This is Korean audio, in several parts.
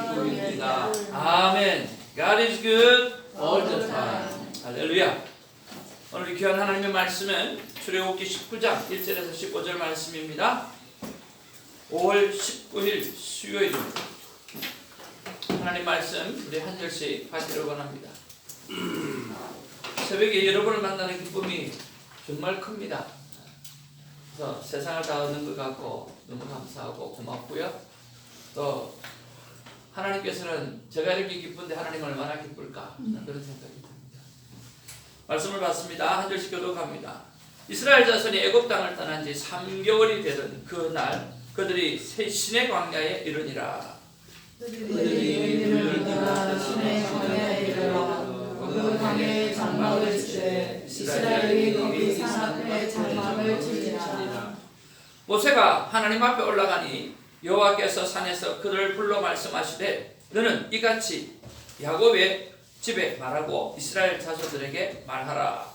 기쁨입니다. 아멘. God is good all the time. 할렐루야. 오늘 귀한 하나님의 말씀은 출애굽기 19장 1절에서 15절 말씀입니다. 5월 19일 수요일입니다. 하나님 말씀 우리 한 절씩 받기를 원합니다. 새벽에 여러분을 만나는 기쁨이 정말 큽니다. 그래서 세상을 다 얻는 것 같고 너무 감사하고 고맙고요. 또 하나님께서는 제가 이렇게 기쁜데 하나님 얼마나 기쁠까 그런 생각이 듭니다. 말씀을 받습니다. 한 절씩 교독합니다. 이스라엘 자손이 애굽 땅을 떠난 지 3개월이 되던 그 날 그들이 신의 광야에 이르니라. 그들이 의를 따라 신의 광야에 이르러 그 광야에 장막을 치되 이스라엘이 거기 산 앞에 장막을 치니라. 모세가 하나님 앞에 올라가니 여호와께서 산에서 그를 불러 말씀하시되 너는 이같이 야곱의 집에 말하고 이스라엘 자손들에게 말하라.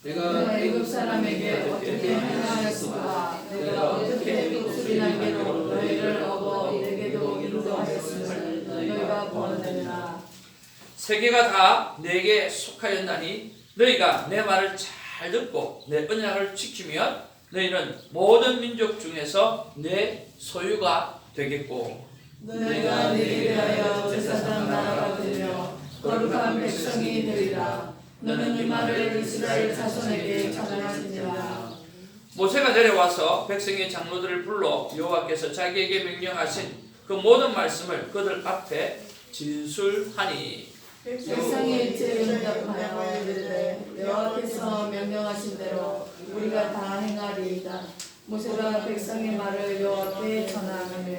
내가 애굽 사람에게 어떻게 행하였으까 내가 어떻게 목소리나게로 너희를 얻어 내게도 인도하였음을 너희가 보았느니라. 세계가 다 내게 속하였나니 너희가 내 말을 잘 듣고 내 언약을 지키면 너희는 모든 민족 중에서 내 소유가 되겠고 너희가 내게 하여 제사장 나라가 되며 거룩한 백성이 되리라. 너는 이 말을 이스라엘 자손에게 전하시니라. 모세가 내려와서 백성의 장로들을 불러 여호와께서 자기에게 명령하신 그 모든 말씀을 그들 앞에 진술하니 백성이 대응답하여 이르되 여호와께서 명령하신 대로 우리가 다 행하리이다. 모세가 백성의 말을 여호와께 전하며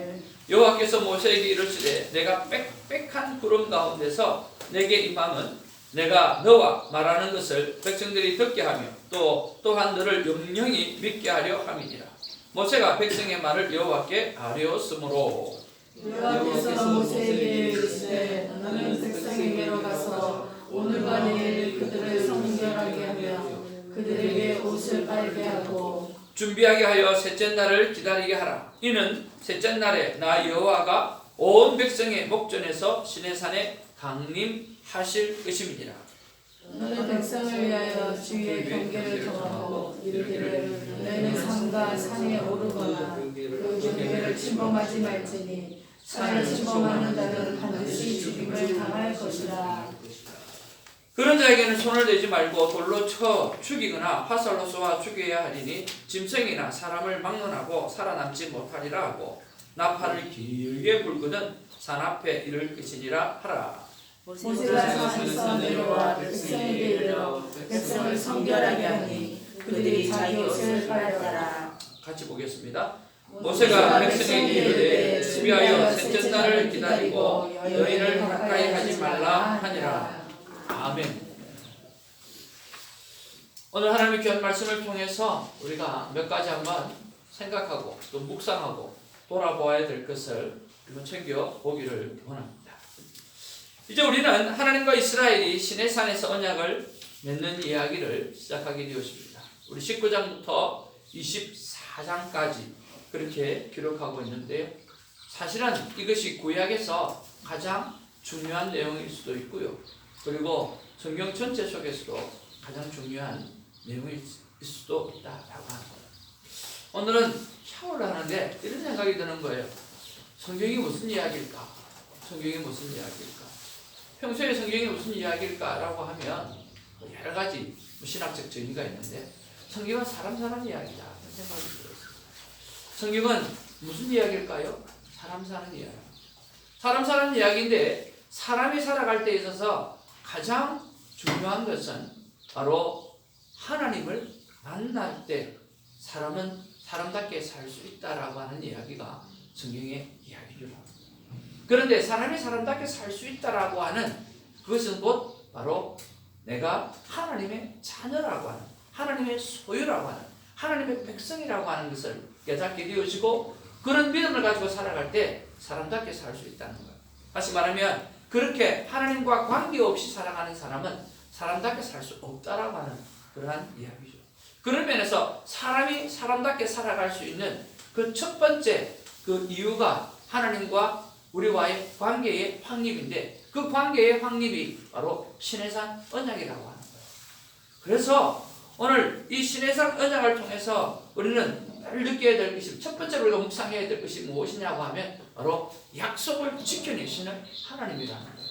여호와께서 모세에게 이르시되 내가 빽빽한 구름 가운데서 내게 임함은 내가 너와 말하는 것을 백성들이 듣게 하며 또한 너를 영영히 믿게 하려 함이니라. 모세가 백성의 말을 여호와께 아뢰었으므로 여호와께서 모세에게 이르시되 너는 백성에게로 가서 오늘과 내일 그들을 성결하게 하며 그들에게 옷을 빨게 하고 준비하게 하여 셋째 날을 기다리게 하라. 이는 셋째 날에 나 여호와가 온 백성의 목전에서 시내산에 강림하실 것임이니라. 너는 백성을 위하여 주의 경계를 정하고 이르기를 너희는 산과 산에 오르거나 그 경계를 침범하지 말지니 산을 침범하는 자는 반드시 죽임을 당할 것이라. 그런 자에게는 손을 대지 말고 돌로 쳐 죽이거나 화살로 쏘아 죽여야 하리니 짐승이나 사람을 막론하고 살아남지 못하리라 하고 나팔을 길게 불거든 산 앞에 이를 것이니라 하라. 모세가 산에서 내려와 백성에게 이르러 백성을 성결하게 하니 그들이 자기 옷을 빨아라. 같이 보겠습니다. 모세가 백성에게 이르되 준비하여 셋째 날을 기다리고 너희를 가까이 하지 말라 하니라. 아멘. 오늘 하나님의 귀한 말씀을 통해서 우리가 몇 가지 한번 생각하고 또 묵상하고 돌아보아야 될 것을 한번 챙겨보기를 원합니다. 이제 우리는 하나님과 이스라엘이 시내산에서 언약을 맺는 이야기를 시작하게 되었습니다. 우리 19장부터 24장까지 그렇게 기록하고 있는데요. 사실은 이것이 구약에서 가장 중요한 내용일 수도 있고요. 그리고 성경 전체 속에서도 가장 중요한 내용일 수도 있다라고 하는 거예요. 오늘은 샤워를 하는데 이런 생각이 드는 거예요. 성경이 무슨 이야기일까? 성경이 무슨 이야기일까? 평소에 성경이 무슨 이야기일까라고 하면 여러 가지 신학적 정의가 있는데 성경은 사람 사는 이야기다 그런 생각이 들었어요. 성경은 무슨 이야기일까요? 사람 사는 이야기. 사람 사는 이야기인데 사람이 살아갈 때 있어서 가장 중요한 것은 바로 하나님을 만날 때 사람은 사람답게 살 수 있다라고 하는 이야기가 성경의 이야기죠. 그런데 사람이 사람답게 살 수 있다라고 하는 그것은 곧 바로 내가 하나님의 자녀라고 하는 하나님의 소유라고 하는 하나님의 백성이라고 하는 것을 깨닫게 되어지고 그런 믿음을 가지고 살아갈 때 사람답게 살 수 있다는 거예요. 다시 말하면 그렇게 하나님과 관계없이 살아가는 사람은 사람답게 살 수 없다라고 하는 그러한 이야기죠. 그런 면에서 사람이 사람답게 살아갈 수 있는 그 첫 번째 그 이유가 하나님과 우리와의 관계의 확립인데 그 관계의 확립이 바로 시내산 언약이라고 하는 거예요. 그래서 오늘 이 시내산 언약을 통해서 우리는 늘 느껴야 될 것이 첫 번째로 우리가 묵상해야 될 것이 무엇이냐고 하면 바로 약속을 지켜내시는 하나님이라는 거예요.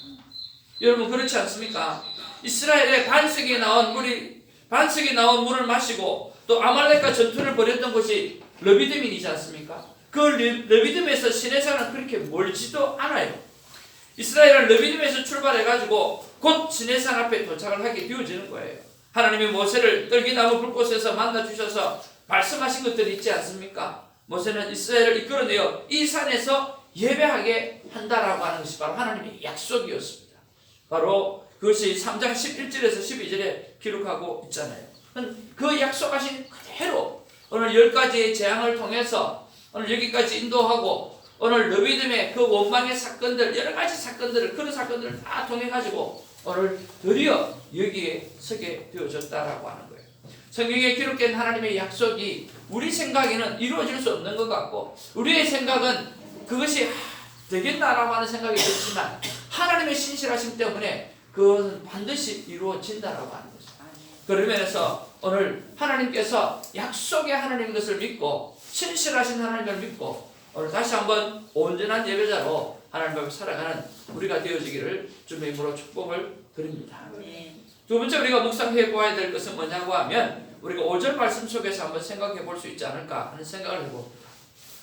여러분 그렇지 않습니까? 이스라엘의 반석에 나온 물을 마시고 또 아말렉과 전투를 벌였던 곳이 르비딤이지 않습니까? 그 르비딤에서 시내산은 그렇게 멀지도 않아요. 이스라엘은 르비딤에서 출발해가지고 곧 시내산 앞에 도착을 하게 되어지는 거예요. 하나님이 모세를 떨기나무 불꽃에서 만나주셔서 말씀하신 것들이 있지 않습니까? 모세는 이스라엘을 이끌어내어 이 산에서 예배하게 한다라고 하는 것이 바로 하나님의 약속이었습니다. 바로 그것이 3장 11절에서 12절에 기록하고 있잖아요. 그 약속하신 그대로 오늘 10가지의 재앙을 통해서 오늘 여기까지 인도하고 오늘 르비딤의 그 원망의 사건들 여러 가지 사건들을 그런 사건들을 다 통해 가지고 오늘 드디어 여기에 서게 되어졌다라고 하는 거예요. 성경에 기록된 하나님의 약속이 우리 생각에는 이루어질 수 없는 것 같고 우리의 생각은 그것이 되겠나라고 하는 생각이 들지만 하나님의 신실하심 때문에 그것은 반드시 이루어진다라고 하는 거죠. 그런 면에서 오늘 하나님께서 약속의 하나님인 것을 믿고 신실하신 하나님을 믿고 오늘 다시 한번 온전한 예배자로 하나님 앞에 살아가는 우리가 되어지기를 주님의 이름으로 축복을 드립니다. 두 번째 우리가 묵상해 보아야 될 것은 뭐냐고 하면 우리가 5절 말씀 속에서 한번 생각해 볼 수 있지 않을까 하는 생각을 해봅니다.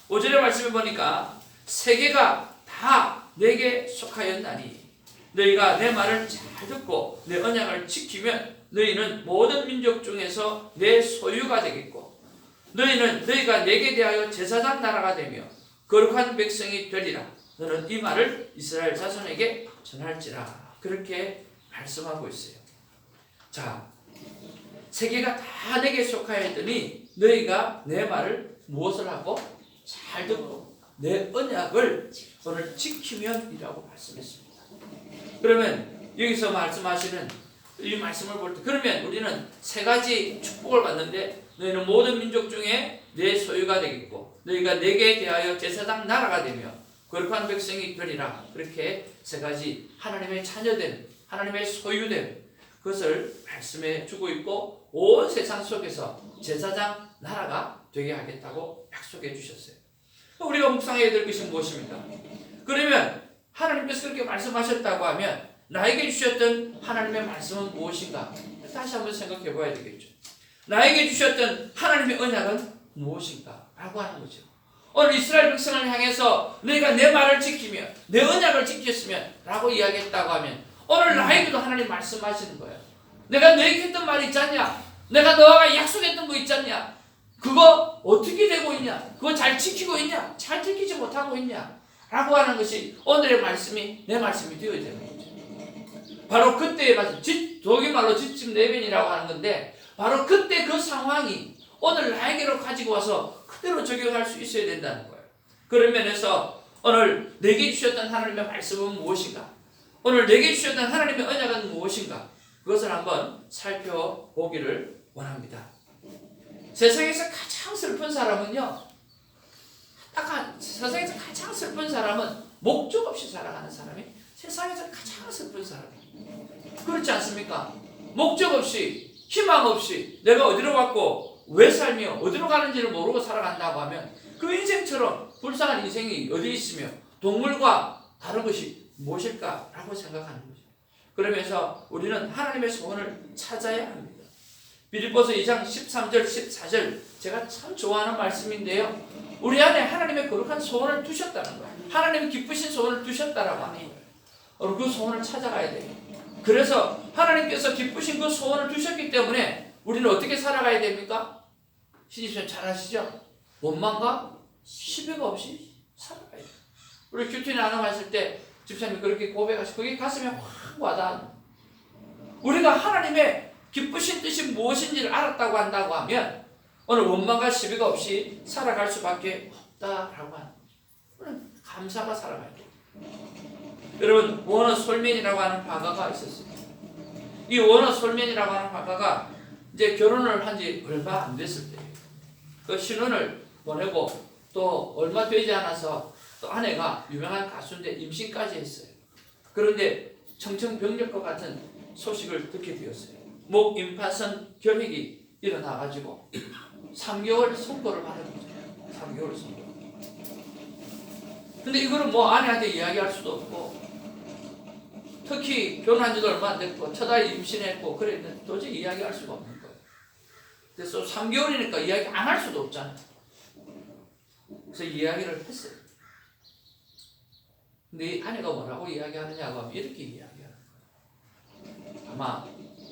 5절의 말씀을 보니까 세계가 다 내게 속하였나니 너희가 내 말을 잘 듣고 내 언약을 지키면 너희는 모든 민족 중에서 내 소유가 되겠고 너희가 내게 대하여 제사장 나라가 되며 거룩한 백성이 되리라. 너는 이 말을 이스라엘 자손에게 전할지라. 그렇게 말씀하고 있어요. 자, 세계가 다 내게 속하였더니 너희가 내 말을 무엇을 하고 잘 듣고 내 언약을 오늘 지키면이라고 말씀했습니다. 그러면 여기서 말씀하시는 이 말씀을 볼 때 그러면 우리는 세 가지 축복을 받는데 너희는 모든 민족 중에 내 소유가 되겠고 너희가 내게 대하여 제사장 나라가 되며 거룩한 백성이 되리라. 그렇게 세 가지 하나님의 자녀됨, 하나님의 소유됨 그것을 말씀해 주고 있고 온 세상 속에서 제사장 나라가 되게 하겠다고 약속해 주셨어요. 우리가 묵상해야 될 것이 무엇입니까? 그러면 하나님께서 그렇게 말씀하셨다고 하면 나에게 주셨던 하나님의 말씀은 무엇인가? 다시 한번 생각해 봐야 되겠죠. 나에게 주셨던 하나님의 언약은 무엇인가? 라고 하는 거죠. 오늘 이스라엘 백성을 향해서 너희가 내 말을 지키며 내 언약을 지켰으면 라고 이야기했다고 하면 오늘 나에게도 하나님 말씀하시는 거예요. 내가 너에게 했던 말이 있지 않냐? 내가 너와 약속했던 거 있지 않냐? 그거 어떻게 되고 있냐? 그거 잘 지키고 있냐? 잘 지키지 못하고 있냐? 라고 하는 것이 오늘의 말씀이 내 말씀이 되어야 되는 거죠. 바로 그때의 말씀, 독일말로 지침내변이라고 하는 건데 바로 그때 그 상황이 오늘 나에게로 가지고 와서 그대로 적용할 수 있어야 된다는 거예요. 그런 면에서 오늘 내게 주셨던 하나님의 말씀은 무엇인가? 오늘 내게 주셨던 하나님의 언약은 무엇인가? 그것을 한번 살펴보기를 원합니다. 세상에서 가장 슬픈 사람은요. 세상에서 가장 슬픈 사람은 목적 없이 살아가는 사람이 세상에서 가장 슬픈 사람이에요. 그렇지 않습니까? 목적 없이 희망 없이 내가 어디로 왔고 왜 살며 어디로 가는지를 모르고 살아간다고 하면 그 인생처럼 불쌍한 인생이 어디 있으며 동물과 다른 것이 무엇일까라고 생각하는 거죠. 그러면서 우리는 하나님의 소원을 찾아야 합니다. 빌립보서 2장 13절 14절 제가 참 좋아하는 말씀인데요. 우리 안에 하나님의 거룩한 소원을 두셨다는 거예요. 하나님의 기쁘신 소원을 두셨다라고 하는 거예요. 그 소원을 찾아가야 돼요. 그래서 하나님께서 기쁘신 그 소원을 두셨기 때문에 우리는 어떻게 살아가야 됩니까? 시집생 잘 아시죠? 원망과 시비가 없이 살아가야 돼요. 우리 큐티 나눠갔을 때 집사님이 그렇게 고백하시고 그게 가슴에 확 와닿는 우리가 하나님의 기쁘신 뜻이 무엇인지를 알았다고 한다고 하면 오늘 원망과 시비가 없이 살아갈 수밖에 없다라고 하는 거죠. 감사가 살아가야 돼요. 여러분 워너 솔맨이라고 하는 화가가 있었어요. 이 워너 솔맨이라고 하는 화가가 이제 결혼을 한 지 얼마 안 됐을 때예요. 그 신혼을 보내고 또 얼마 되지 않아서 또 아내가 유명한 가수인데 임신까지 했어요. 그런데 청청병력과 같은 소식을 듣게 되었어요. 목 임파선 결핵이 일어나가지고 3개월 선고를 받은 거죠. 3개월 선고. 근데 이거는 뭐 아내한테 이야기할 수도 없고, 특히 결혼한 지도 얼마 안 됐고 첫 아이 임신했고 그랬는데 도저히 이야기할 수가 없는 거예요. 그래서 3개월이니까 이야기 안 할 수도 없잖아요. 그래서 이야기를 했어요. 근데 이 아내가 뭐라고 이야기하느냐고 하면 이렇게 이야기하는 거예요. 아마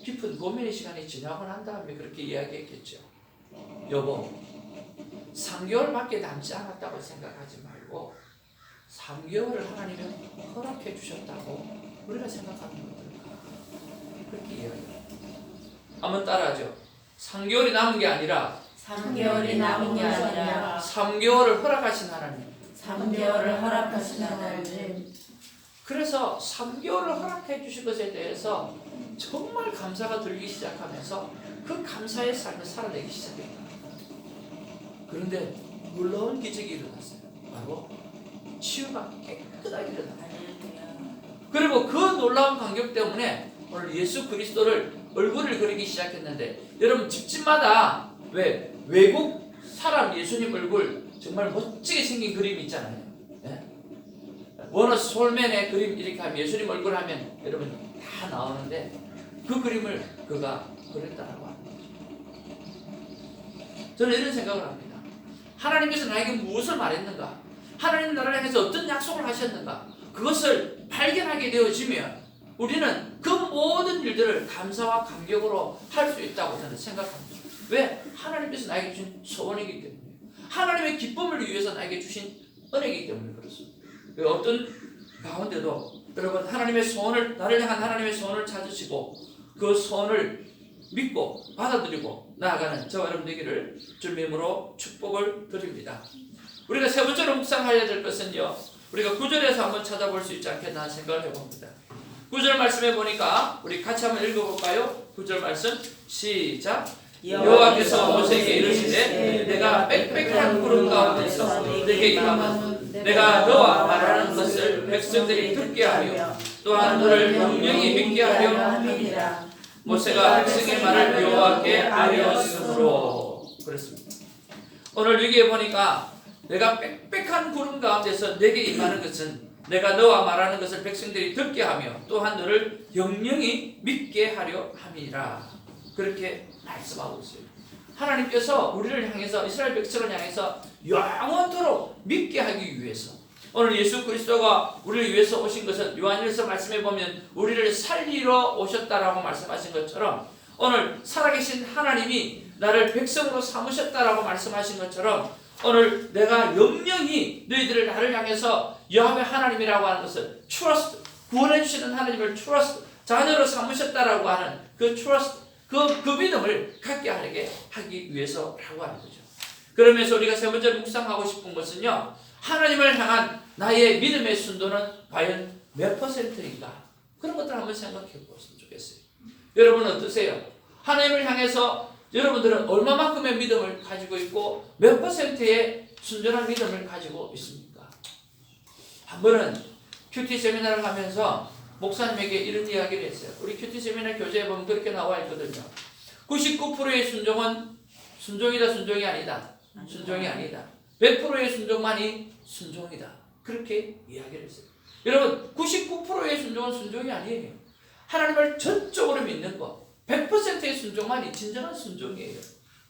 깊은 고민의 시간이 지나고 난 다음에 그렇게 이야기했겠죠. 여보, 3개월밖에 남지 않았다고 생각하지 말고 3개월을 하나님이 허락해 주셨다고 우리가 생각하는 것들까? 그렇게 이야기해요. 한번 따라하죠. 3개월이 남은 게 아니라 3개월이 남은 게 아니라 3개월을 허락하신 하나님. 3개월을 허락하신 하나님. 그래서 3개월을 허락해 주신 것에 대해서 정말 감사가 들기 시작하면서 그 감사의 삶을 살아내기 시작했다. 그런데 놀라운 기적이 일어났어요. 바로 치유가 깨끗하게 일어났다. 그리고 그 놀라운 간격 때문에 오늘 예수 그리스도를 얼굴을 그리기 시작했는데, 여러분 집집마다 왜 외국 사람 예수님 얼굴 정말 멋지게 생긴 그림 있잖아요. 네? 워너스 솔맨의 그림 이렇게 하면 예수님 얼굴 하면 여러분 다 나오는데 그 그림을 그가 그렸다라고 합니다. 저는 이런 생각을 합니다. 하나님께서 나에게 무엇을 말했는가? 하나님은 나를 향해서 어떤 약속을 하셨는가? 그것을 발견하게 되어지면 우리는 그 모든 일들을 감사와 감격으로 할 수 있다고 저는 생각합니다. 왜? 하나님께서 나에게 주신 소원이기 때문에, 하나님의 기쁨을 위해서 나에게 주신 은혜이기 때문에 그렇습니다. 어떤 가운데도 여러분 하나님의 소원을, 나를 향한 하나님의 소원을 찾으시고 그 소원을 믿고 받아들이고 나아가는 저와 여러분 되기를 주님의 이름으로 축복을 드립니다. 우리가 세 번째로 묵상해야 될 것은요, 우리가 9절에서 한번 찾아볼 수 있지 않겠나 생각을 해봅니다. 9절 말씀해 보니까 우리 같이 한번 읽어볼까요? 9절 말씀 시작. 여호와께서 모세에게 이르시되 내가 빽빽한 구름 가운데서 내게 임하면 내가 너와 말하는 것을 백성들이 듣게 하며 또한 너를 영영히 믿게 하려 함이니라. 모세가 백성의 말을 여호와께 알렸으므로. 그렇습니다. 오늘 여기에 보니까 내가 빽빽한 구름 가운데서 내게 임하는 것은 내가 너와 말하는 것을 백성들이 듣게 하며 또한 너를 영영히 믿게 하려 함이라. 그렇게 말씀하고 있어요. 하나님께서 우리를 향해서, 이스라엘 백성을 향해서 영원토록 믿게 하기 위해서, 오늘 예수 그리스도가 우리를 위해서 오신 것은 요한일서 말씀해 보면 우리를 살리러 오셨다라고 말씀하신 것처럼, 오늘 살아계신 하나님이 나를 백성으로 삼으셨다라고 말씀하신 것처럼, 오늘 내가 영영히 너희들을 나를 향해서 여호와 하나님이라고 하는 것을 trust, 구원해 주시는 하나님을 trust, 자녀로 삼으셨다라고 하는 그 trust, 그 믿음을 갖게 하기 위해서라고 하는 거죠. 그러면서 우리가 세 번째로 묵상하고 싶은 것은요, 하나님을 향한 나의 믿음의 순도는 과연 몇 %인가? 그런 것들 한번 생각해 보셨으면 좋겠어요. 여러분 어떠세요? 하나님을 향해서 여러분들은 얼마만큼의 믿음을 가지고 있고 몇 %의 순전한 믿음을 가지고 있습니까? 한 번은 큐티 세미나를 하면서 목사님에게 이런 이야기를 했어요. 우리 큐티 세미나 교재에 보면 그렇게 나와 있거든요. 99%의 순종은 순종이다, 순종이 아니다. 순종이 아니다. 100%의 순종만이 순종이다. 그렇게 이야기를 했어요. 여러분 99%의 순종은 순종이 아니에요. 하나님을 전적으로 믿는 것, 100%의 순종만이 진정한 순종이에요.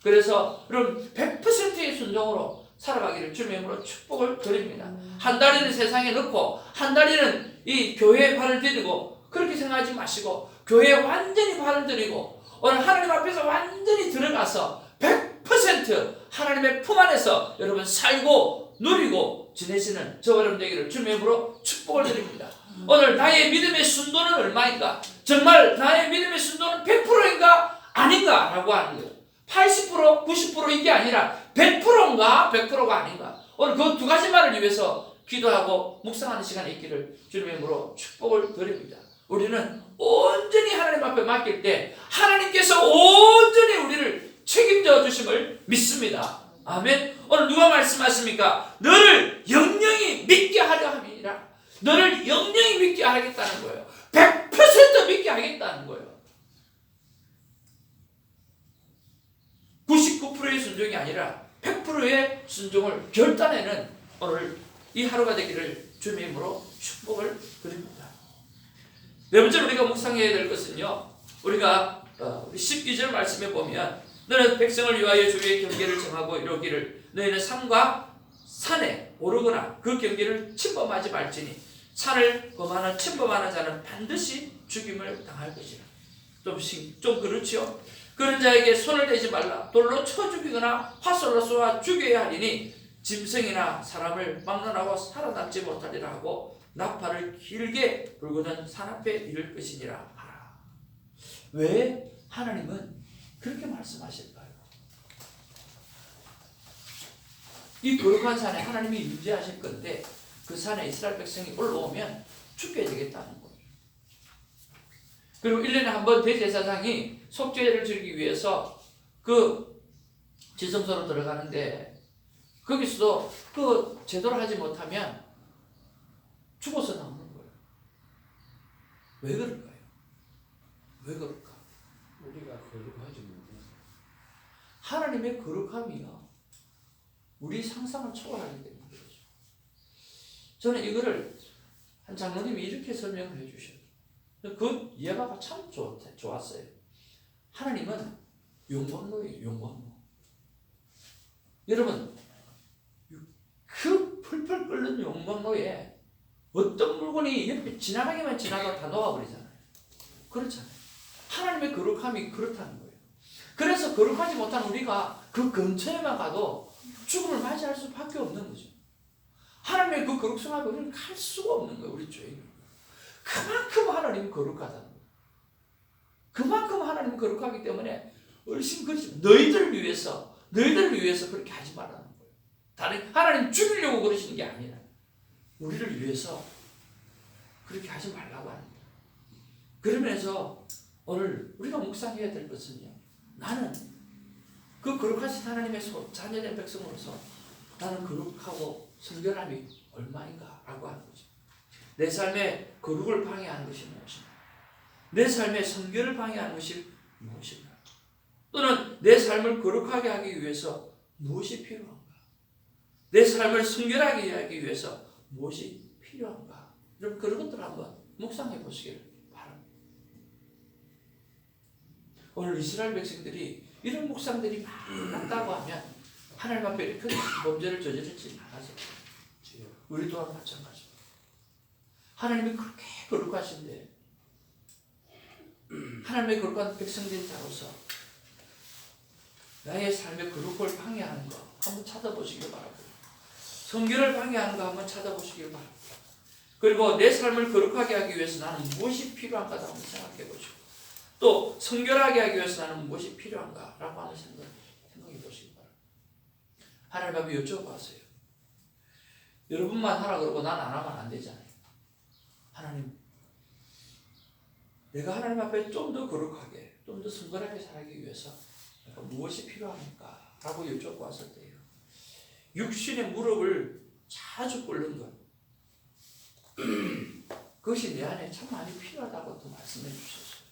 그래서 여러분 100%의 순종으로 살아가기를 주님의 이름으로 축복을 드립니다. 한 다리는 세상에 넣고 한 다리는 이 교회에 발을 들이고, 그렇게 생각하지 마시고 교회에 완전히 발을 들이고 오늘 하나님 앞에서 완전히 들어가서 100% 하나님의 품 안에서 여러분 살고 누리고 지내시는 저와 여러분 되기를 주님의 이름으로 축복을 드립니다. 오늘 나의 믿음의 순도는 얼마인가? 정말 나의 믿음의 순도는 100%인가 아닌가? 라고 하는 거예요. 80%, 90% 이게 아니라 100%인가 100%가 아닌가? 오늘 그 두 가지만을 위해서 기도하고 묵상하는 시간이 있기를 주님의 이름으로 축복을 드립니다. 우리는 온전히 하나님 앞에 맡길 때 하나님께서 온전히 우리를 책임져 주심을 믿습니다. 아멘. 오늘 누가 말씀하십니까? 너를 영영히 믿게 하려 함이니라. 너를 영영히 믿게 하겠다는 거예요. 100% 믿게 하겠다는 거예요. 99%의 순종이 아니라 100%의 순종을 결단해는 오늘 이 하루가 되기를 주님의 이름으로 축복을 드립니다. 네 번째로 우리가 묵상해야 될 것은요, 우리가 12절 말씀에 보면 너는 백성을 위하여 주의 경계를 정하고 이루기를 너희는 산과 산에 오르거나 그 경계를 침범하지 말지니 산을 범하는 침범하는 자는 반드시 죽임을 당할 것이라. 좀 그렇지요? 그런 자에게 손을 대지 말라. 돌로 쳐 죽이거나 화살로 쏘아 죽여야 하리니 짐승이나 사람을 막론하고 살아남지 못하리라 하고 나팔을 길게 불고는 산 앞에 이를 것이니라 하라. 왜 하나님은 그렇게 말씀하실까요? 이 거룩한 산에 하나님이 임재하실 건데 그 산에 이스라엘 백성이 올라오면 죽게 되겠다는 거예요. 그리고 1년에 한 번 대제사장이 속죄를 지르기 위해서 그 지성소로 들어가는데 거기서도 그 제대로 하지 못하면 죽어서 나오는 거예요. 왜 그럴까요? 왜 그럴까? 우리가 거룩하지 못해서. 하나님의 거룩함이요, 우리 상상을 초월하기 때문에 그렇죠. 저는 이거를 한 장로님이 이렇게 설명을 해주셔요. 그 예화가 참 좋았어요. 하나님은 용광로예요. 용광로. 여러분, 그 펄펄 끓는 용광로에 어떤 물건이 옆에 지나가기만 지나가 다 녹아버리잖아요. 그렇잖아요. 하나님의 거룩함이 그렇다는 거예요. 그래서 거룩하지 못한 우리가 그 근처에만 가도 죽음을 맞이할 수밖에 없는 거죠. 하나님의 그 거룩성 앞에 우리는 갈 수가 없는 거예요. 우리 죄인은. 그만큼 하나님이 거룩하다는 거예요. 그만큼 하나님이 거룩하기 때문에 얼씬 그렇지. 너희들을 위해서 그렇게 하지 말라는 거예요. 다른 하나님 죽이려고 그러시는 게 아니라 우리를 위해서 그렇게 하지 말라고 하는 거예요. 그러면서 오늘 우리가 묵상해야 될 것은요, 나는 그 거룩하신 하나님의 자녀된 백성으로서 나는 거룩하고 성결함이 얼마인가 라고 하는 거죠. 내 삶의 거룩을 방해하는 것이 무엇인가? 내 삶의 성결을 방해하는 것이 무엇인가? 또는 내 삶을 거룩하게 하기 위해서 무엇이 필요한가? 내 삶을 성결하게 하기 위해서 무엇이 필요한가? 여러분, 그런 것들을 한번 묵상해 보시길 바랍니다. 오늘 이스라엘 백성들이 이런 묵상들이 많았다고 하면 하나님 앞에 이렇게 범죄를 저지르지 않아서 우리 또한 마찬가지입니다. 하나님이 그렇게 거룩하신데 하나님의 거룩한 백성된 자로서 나의 삶의 거룩을 방해하는 거 한번 찾아보시길 바라고요. 성결을 방해하는 거 한번 찾아보시길 바랍니다. 그리고 내 삶을 거룩하게 하기 위해서 나는 무엇이 필요한가 한번 생각해 보시고, 또 성결하게 하기 위해서 나는 무엇이 필요한가 라고 하는 생각해 보시기 바랍니다. 하나님 앞에 여쭤봐세요. 여러분만 하라 그러고 난 안 하면 안 되잖아요. 하나님, 내가 하나님 앞에 좀 더 거룩하게, 좀 더 성결하게 살기 위해서 무엇이 필요합니까? 라고 여쭤봤을 때요, 육신의 무릎을 자주 꿇는 것, 그것이 내 안에 참 많이 필요하다고 또 말씀해 주셨어요.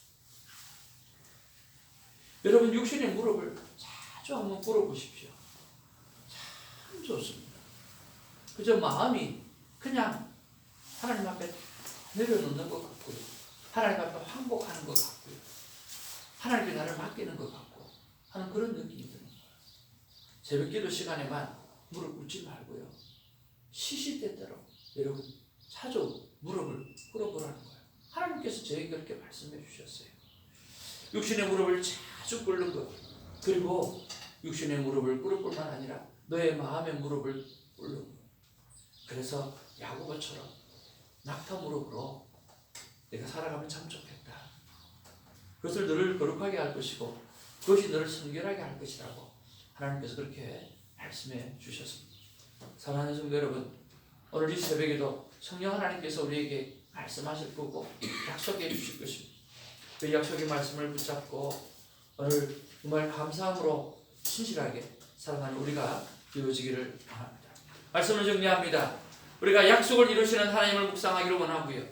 여러분, 육신의 무릎을 자주 한번 꿇어보십시오. 참 좋습니다. 그저 마음이 그냥 하나님 앞에 내려놓는 것 같고요, 하나님 앞에 항복하는 것 같고요, 하나님께 나를 맡기는 것 같고 하는 그런 느낌이 드는 거예요. 새벽 기도 시간에만 무릎 꿇지 말고요, 시시때때로 여러분 자주 무릎을 꿇어보라는 거예요. 하나님께서 저에게 그렇게 말씀해 주셨어요. 육신의 무릎을 자주 꿇는 것, 그리고 육신의 무릎을 꿇을 뿐만 아니라 너의 마음의 무릎을 꿇는 것. 그래서 야고보처럼 낙타 무릎으로 내가 살아가면 참 좋겠다. 그것을 너를 거룩하게 할 것이고 그것이 너를 성결하게 할 것이라고 하나님께서 그렇게 말씀해 주셨습니다. 사랑하는 성도 여러분, 오늘 이 새벽에도 성령 하나님께서 우리에게 말씀하실 거고 약속해 주실 것입니다. 그 약속의 말씀을 붙잡고 오늘 정말 감사함으로 신실하게 살아가는 우리가 되어지기를 바랍니다. 말씀을 정리합니다. 우리가 약속을 이루시는 하나님을 묵상하기를 원하고요.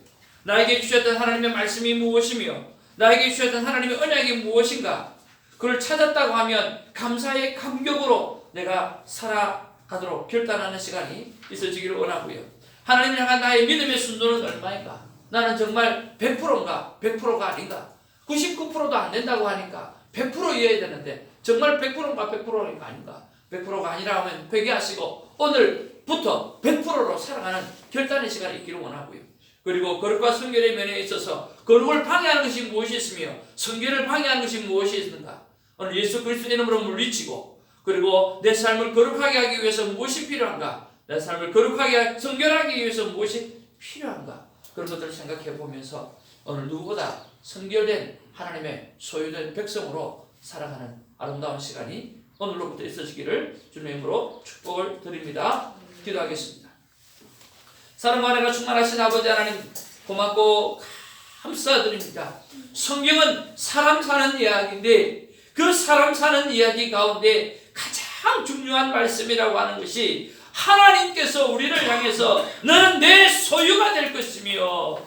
나에게 주셨던 하나님의 말씀이 무엇이며 나에게 주셨던 하나님의 언약이 무엇인가 그걸 찾았다고 하면 감사의 감격으로 내가 살아가도록 결단하는 시간이 있어지기를 원하고요. 하나님을 향한 나의 믿음의 순도는 얼마인가? 나는 정말 100%인가? 100%가 아닌가? 99%도 안 된다고 하니까 100%여야 되는데 정말 100%인가 100%인가 아닌가? 100%가 아니라 하면 회개하시고 오늘부터 100%로 살아가는 결단의 시간이 있기를 원하고요. 그리고 거룩과 성결의 면에 있어서 거룩을 방해하는 것이 무엇이 있으며 성결을 방해하는 것이 무엇이 있는가? 오늘 예수 그리스도의 이름으로 물리치고 그리고 내 삶을 거룩하게 하기 위해서 무엇이 필요한가? 내 삶을 거룩하게 성결하기 위해서 무엇이 필요한가? 그런 것들을 생각해 보면서 오늘 누구보다 성결된 하나님의 소유된 백성으로 살아가는 아름다운 시간이 오늘로부터 있어지기를 주님의 이름으로 축복을 드립니다. 기도하겠습니다. 사랑과 은혜가 충만하신 아버지 하나님 고맙고 감사드립니다. 성경은 사람 사는 이야기인데 그 사람 사는 이야기 가운데 가장 중요한 말씀이라고 하는 것이 하나님께서 우리를 향해서 너는 내 소유가 될 것이며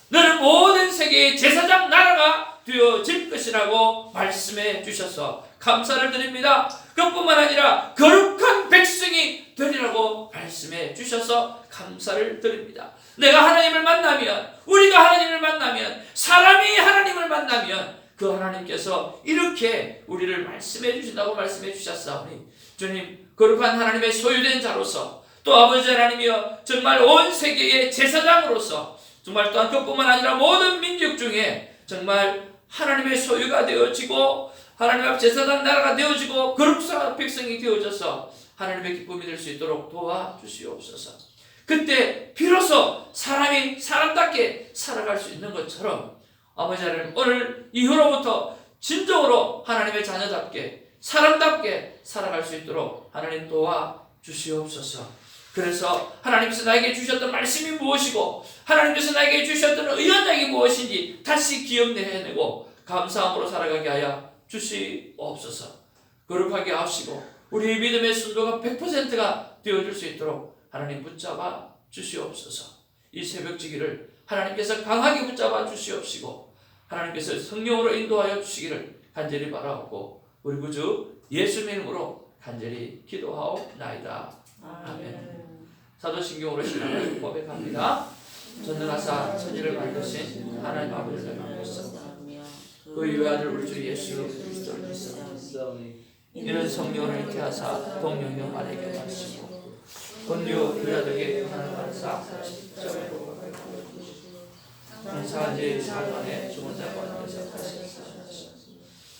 너는 모든 세계의 제사장 나라가 되어질 것이라고 말씀해 주셔서 감사를 드립니다. 그뿐만 아니라 거룩한 백성이 되리라고 말씀해 주셔서 감사를 드립니다. 내가 하나님을 만나면 우리가 하나님을 만나면 사람이 하나님을 만나면 그 하나님께서 이렇게 우리를 말씀해 주신다고 말씀해 주셨사오니 주님 거룩한 하나님의 소유된 자로서 또 아버지 하나님이여 정말 온 세계의 제사장으로서 정말 또한 그뿐만 아니라 모든 민족 중에 정말 하나님의 소유가 되어지고 하나님 앞 제사장 나라가 되어지고 거룩한 백성이 되어져서 하나님의 기쁨이 될 수 있도록 도와주시옵소서. 그때 비로소 사람이 사람답게 살아갈 수 있는 것처럼 아버지 하나님 오늘 이후로부터 진정으로 하나님의 자녀답게 사람답게 살아갈 수 있도록 하나님 도와주시옵소서. 그래서 하나님께서 나에게 주셨던 말씀이 무엇이고 하나님께서 나에게 주셨던 의언약이 무엇인지 다시 기억내고 감사함으로 살아가게 하여 주시옵소서. 거룩하게 하시고 우리의 믿음의 순도가 100%가 되어줄 수 있도록 하나님 붙잡아 주시옵소서. 이 새벽지기를 하나님께서 강하게 붙잡아 주시옵시고 하나님께서 성령으로 인도하여 주시기를 간절히 바라옵고 우리 구주 예수님의 이름으로 간절히 기도하옵나이다. 아멘. 사도신경으로 신앙을 고백합니다. 전능하사 천지를 만드신 하나님 아버지를 믿습니다. 그 유아들 우리 주 예수 그리스도를 믿습니다. 이는 성령을 잉태하사 동령령 아래게 하시고 본디오 빌라도에게 고난을 받으사 십자가로 장사한 지 사흘 죽은 자 가운데서 다시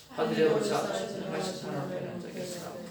하늘에 오사 하신 하나님 앞에는 적겠으나